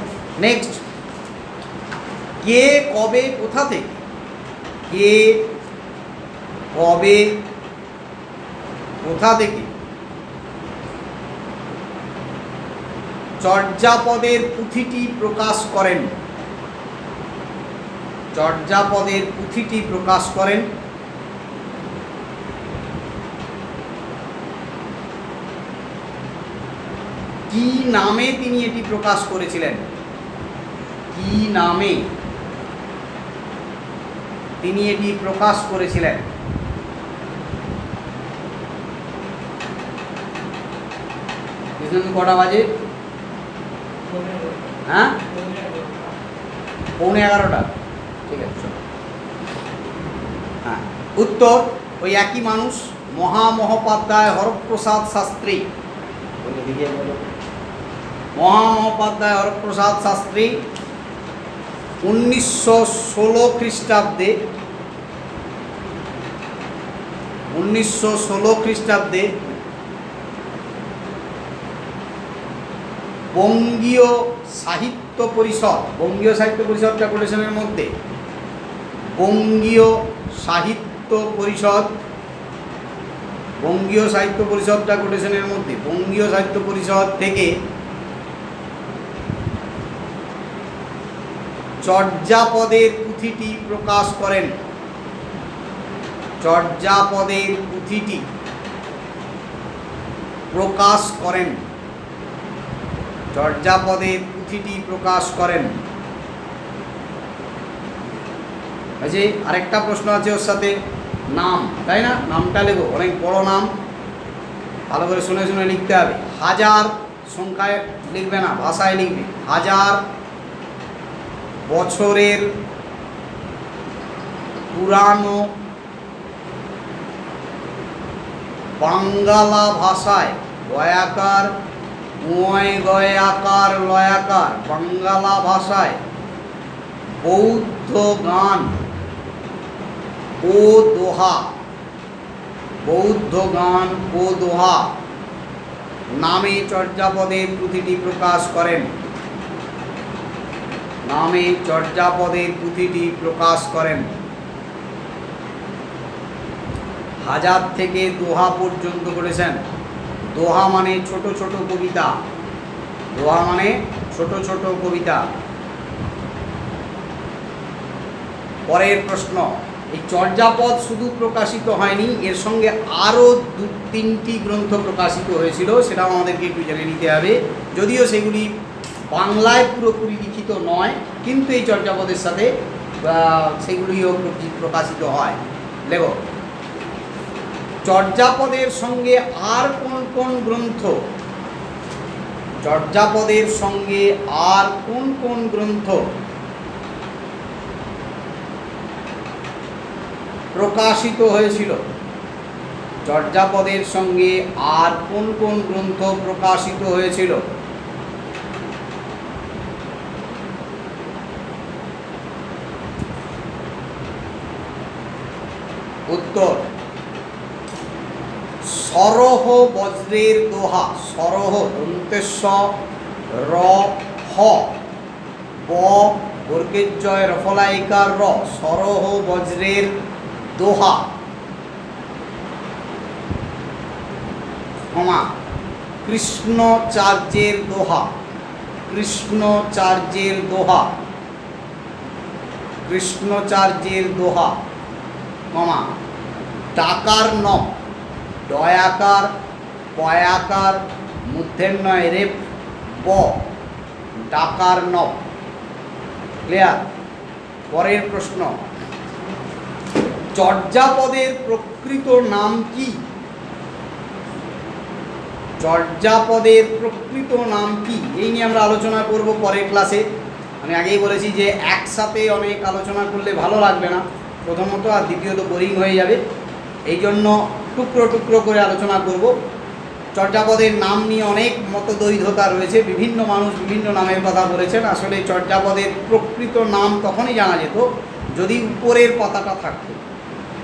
নেক্সট, কে কবে কোথা থেকে, কে কবে কোথা থেকে চর্যাপদের পুঁথিটি প্রকাশ করেন? চর্যাপদের পুঁথিটি প্রকাশ করেন কি নামে তিনি এটি প্রকাশ করেছিলেন? কি নামে তিনি এটি প্রকাশ করেছিলেন? কটা বাজে? হ্যাঁ, 11:15। ঠিক আছে, চলো। হ্যাঁ, উত্তর ওই একই মানুষ, মহামহোপাধ্যায় হরপ্রসাদ শাস্ত্রী। মহামহোপাধ্যায় হরপ্রসাদ শাস্ত্রী 1916 খ্রিস্টাব্দে 1916 খ্রিস্টাব্দে বঙ্গীয় সাহিত্য পরিষদ, বঙ্গীয় সাহিত্য পরিষদ ক্যালকুলেশনের মধ্যে বঙ্গীয় সাহিত্য পরিষদ, বঙ্গীয় সাহিত্য পরিষদ ক্যালকুলেশনের মধ্যে বঙ্গীয় সাহিত্য পরিষদ থেকে চর্যাপদের পুঁথিটি প্রকাশ করেন। চর্যাপদের পুঁথিটি প্রকাশ করেন। চর্যাপদের পুঁথিটি প্রকাশ করেন। আচ্ছা, আরেকটা প্রশ্ন আছে ওর সাথে, নাম, তাই না? নামটা লেখো, অনেক বড় নাম, ভালো করে শুনে শুনে লিখতে হবে। হাজার সংখ্যায় লিখবে না, ভাষায় লিখবে। হাজার বছরের পুরানো বাংলা ভাষায় গয়াকার গয়াকার লয়াকার বাংলা ভাষায় বৌদ্ধ গান ও দোহা, বৌদ্ধ গান ও দোহা নামে চর্যাপদের পুঁথিটি প্রকাশ করেন। নামে চর্যাপদের পুঁথিটি প্রকাশ করেন। হাজার থেকে দোহা পর্যন্ত করেছেন। দোহা মানে ছোট ছোট কবিতা, দোহা মানে ছোট ছোট কবিতা। পরের প্রশ্ন, এই চর্যাপদ শুধু প্রকাশিত হয়নি, এর সঙ্গে আরও 2-3টি গ্রন্থ প্রকাশিত হয়েছিল, সেটাও আমাদেরকে একটু জেনে নিতে হবে। যদিও সেগুলি বাংলায় পুরোপুরি লিখিত নয়, কিন্তু এই চর্যাপদের সাথে সেগুলিও প্রকাশিত হয়। লেখো, চর্যাপদের সঙ্গে আর কোন কোন গ্রন্থ, চর্যাপদের সঙ্গে আর কোন কোন গ্রন্থ প্রকাশিত হয়েছিল? চর্যাপদের সঙ্গে আর কোন কোন গ্রন্থ প্রকাশিত হয়েছিল? উত্তর সরহ বজ্রের দোহা। সরহ দন্তেশ্ব র হ ব বর্গের রফলাইকার র, সরহ বজ্রের দোহা, ক্ষমা, কৃষ্ণচার্যের দোহা, কৃষ্ণচার্যের দোহা, কৃষ্ণচার্যের দোহা, ক্ষমা, ডাকার ন, ডয়াকার পয়াকার মূর্ধন্যয় রেপ ব, ডাকার ন। ক্লিয়ার? পরের প্রশ্ন, চর্যাপদের প্রকৃত নাম কি? চর্যাপদের প্রকৃত নাম কি? এই নিয়ে আমরা আলোচনা করব পরের ক্লাসে। আমি আগেই বলেছি যে একসাথে অনেক আলোচনা করলে ভালো লাগবে না, প্রথমত, আর দ্বিতীয়ত বোরিং হয়ে যাবে। এই জন্য টুকরো টুকরো করে আলোচনা করব। চর্যাপদের নাম নিয়ে অনেক মতদ্বৈধতা রয়েছে, বিভিন্ন মানুষ বিভিন্ন নামের কথা বলেছেন। আসলে চর্যাপদের প্রকৃত নাম তখনই জানা যেত যদি উপরের পাতাটা থাকতো।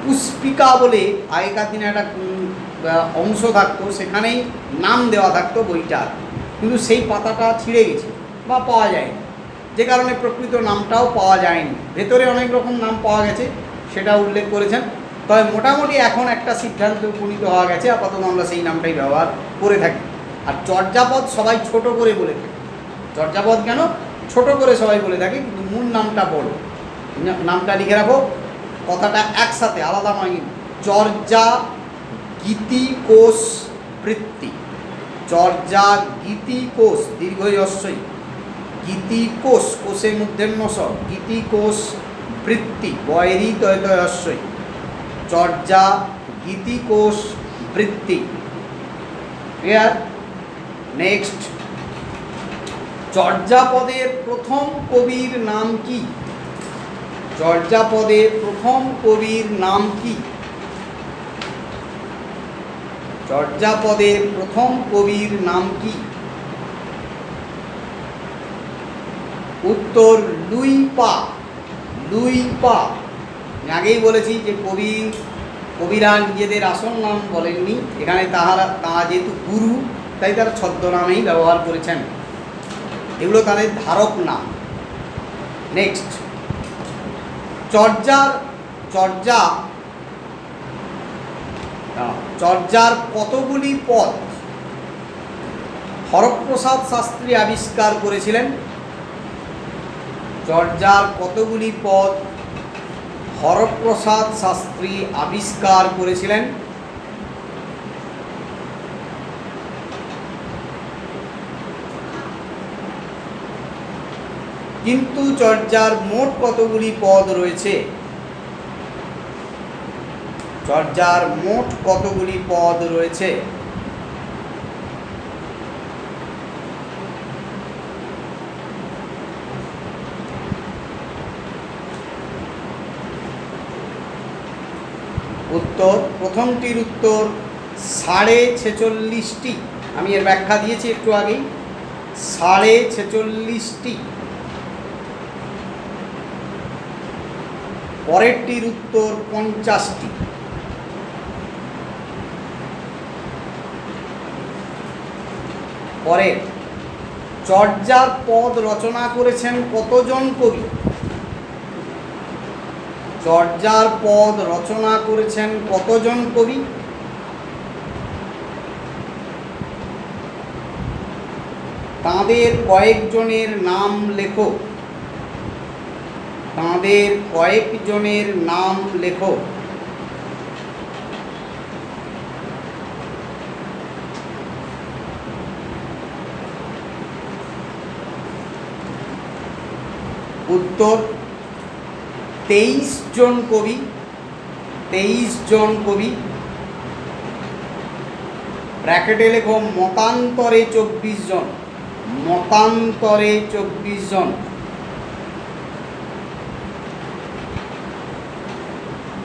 পুষ্পিকা বলে আগেকার দিনে একটা অংশ থাকতো, সেখানেই নাম দেওয়া থাকতো বইটার, কিন্তু সেই পাতাটা ছিঁড়ে গেছে বা পাওয়া যায়নি, যে কারণে প্রকৃত নামটাও পাওয়া যায়নি। ভেতরে অনেক রকম নাম পাওয়া গেছে, সেটা উল্লেখ করেছেন। তবে মোটামুটি এখন একটা সিদ্ধান্ত উপনীত হওয়া গেছে, আপাতত আমরা সেই নামটাই ব্যবহার করে থাকি। আর চর্যাপদ সবাই ছোট করে বলে থাকে। চর্যাপদ কেন ছোট করে সবাই বলে থাকে, কিন্তু মূল নামটা বড়। নামটা লিখে রাখো, কথাটা একসাথে, আলাদা নয় কিন্তু। চর্যা গীতি কোষ বৃত্তি। চর্যা গীতিকোষ দীর্ঘই হ্রস্বই, গীতিকোষ কোষে মূর্ধন্য স, গীতিকোষ বৃত্তি বয়েরই তয় তয় হ্রস্বই, চর্যা গীতিকোষ বৃত্তি। ক্লিয়ার? নেক্সট, চর্যাপদের প্রথম কবির নাম কি? চর্যাপদের প্রথম কবির নাম কি? চর্যাপদের প্রথম কবির নাম কি? উত্তর লুই পা। লুই পা। আমি আগেই বলেছি যে কবিরা নিজেদের আসল নাম বলেননি, এখানে তারা যেহেতু গুরু তাই তারা ছদ্মনামেই ব্যবহার করেছেন, এগুলো তাদের ধারক নাম। নেক্সট, চর্যার কতগুলি পদ হরপ্রসাদ শাস্ত্রী আবিষ্কার করেছিলেন? চর্যার কতগুলি পদ হরপ্রসাদ শাস্ত্রী আবিষ্কার করেছিলেন? কিন্তু চর্যার মোট কতগুলি পদ রয়েছে? চর্যার মোট কতগুলি পদ রয়েছে? উত্তর, প্রথমটির উত্তর 46.5টি। আমি এর ব্যাখ্যা দিয়েছি একটু আগেই, 46.5টি। পরেরটির উত্তর 50টি। পরের, চর্যার পদ রচনা করেছেন কতজন কবি? চর্যার পদ রচনা করেছেন কতজন কবি? তাঁদের কয়েকজনের নাম লেখো। তাঁদের কয়েকজনের নাম লেখো। উত্তর, 23 জন কবি। 23 জন কবি। ব্র্যাকেটে লেখো মতান্তরে 24 জন। মতান্তরে 24 জন।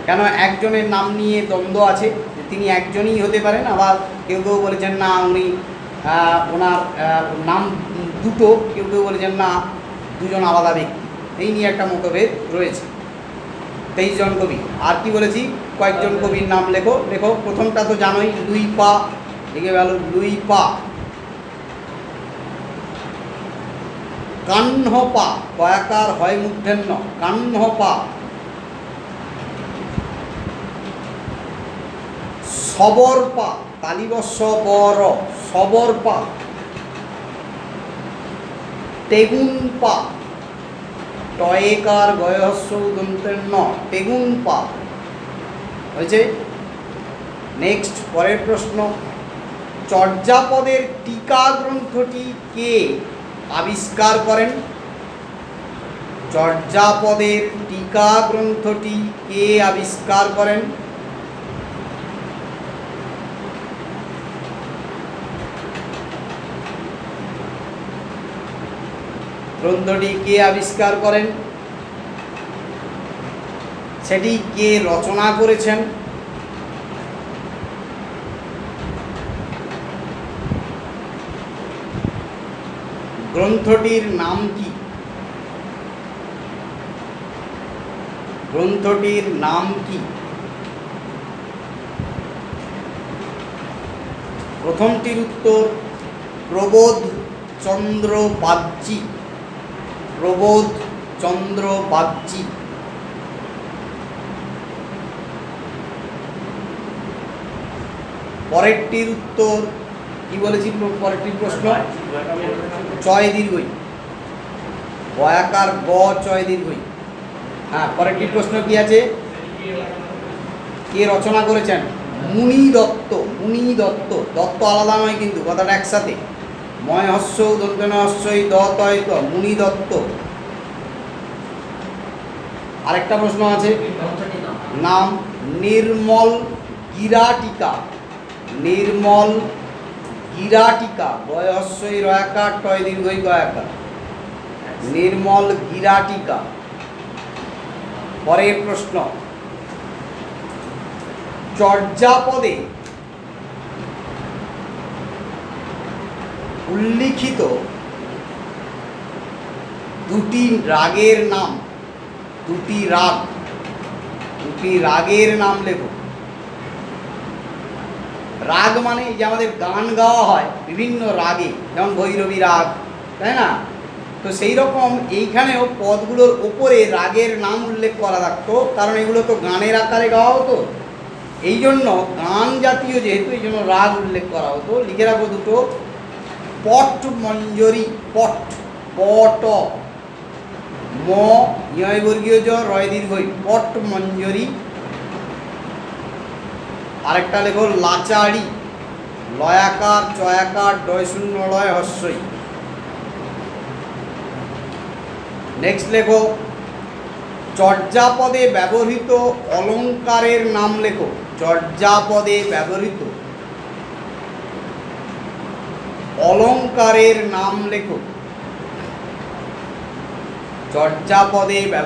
কেন একজনের নাম নিয়ে দ্বন্দ্ব আছে, তিনি একজনই হতে পারেন, আবার কেউ কেউ বলেছেন না উনি ওনার নাম দুটো, কেউ কেউ বলেছেন না দুজন আলাদা ব্যক্তি, এই নিয়ে একটা মতভেদ রয়েছে। 23 জন কবি। আর কি বলেছি, কয়েকজন কবির নাম লেখো। লেখো, প্রথমটা তো জানোই, লুই পা। লিখে গেল লুই পা। কাহ্নপা, কয়াকার হয় মূর্ধন্য, কাহ্নপা। সবরপা, তালিবস্য বর, সবরপা। টেগুনপা, টয়েকার গয়হস্য উদন্তের ন, টেগুনপা। হয়েছে? নেক্সট, পরের প্রশ্ন, চর্যাপদের টিকা গ্রন্থটি কে আবিষ্কার করেন? চর্যাপদের টিকা গ্রন্থটি কে আবিষ্কার করেন? গ্রন্থটি কে আবিষ্কার করেন? সেটি কে রচনা করেছেন? গ্রন্থটির নাম কি? গ্রন্থটির নাম কি? প্রথমটির উত্তর প্রবোধ চন্দ্র বাগচি। প্রবোধ চন্দ্র বাগচি। পরেরটির উত্তর কি বলেছি? পরেরটির প্রশ্ন চয় দীর্ঘই, বয়াকার গ চয় দীর্ঘই। হ্যাঁ, পরেরটির প্রশ্ন কি আছে? কে রচনা করেছেন? মুনি দত্ত। মুনি দত্ত, দত্ত আলাদা নয় কিন্তু, কথাটা একসাথে। ময় হস্য দন্তন হস্যই দ তয় ত, মুনি দত্ত। আরেকটা প্রশ্ন আছে, নাম নির্মল গিরাটিকা, নির্মল গিরাটিকা, বয় হস্যই রয়াকার টয় দীর্ঘই গয়াকার, নির্মল গিরাটিকা। পরের প্রশ্ন, চর্যাপদে উল্লিখিত দুটি রাগের নাম, দুটি রাগের নাম লেখো। রাগ মানে যে আমাদের গান গাওয়া হয় বিভিন্ন রাগে, যেমন ভৈরবী রাগ, তাই না? তো সেই রকম এইখানেও পদগুলোর ওপরে রাগের নাম উল্লেখ করা থাকতো, কারণ এগুলো তো গানের আকারে গাওয়া হতো। এই জন্য গান জাতীয় যেহেতু, এই জন্য রাগ উল্লেখ করা হতো। লিখে রাখো দুটো, পট মঞ্জরি, পট, পট, ম ইয় বর্গীয় জ রয় দীর্ঘই, পট মঞ্জরি। আরেকটা লেখো লাচাড়ি, লয়াকার চয়াকার ডয় শূন্য লয় হস্যই। নেক্সট লেখো, চর্যাপদে ব্যবহৃত অলঙ্কারের নাম লেখো, চর্যাপদে ব্যবহৃত অলঙ্কারের নাম লেখো, চর্যাপদে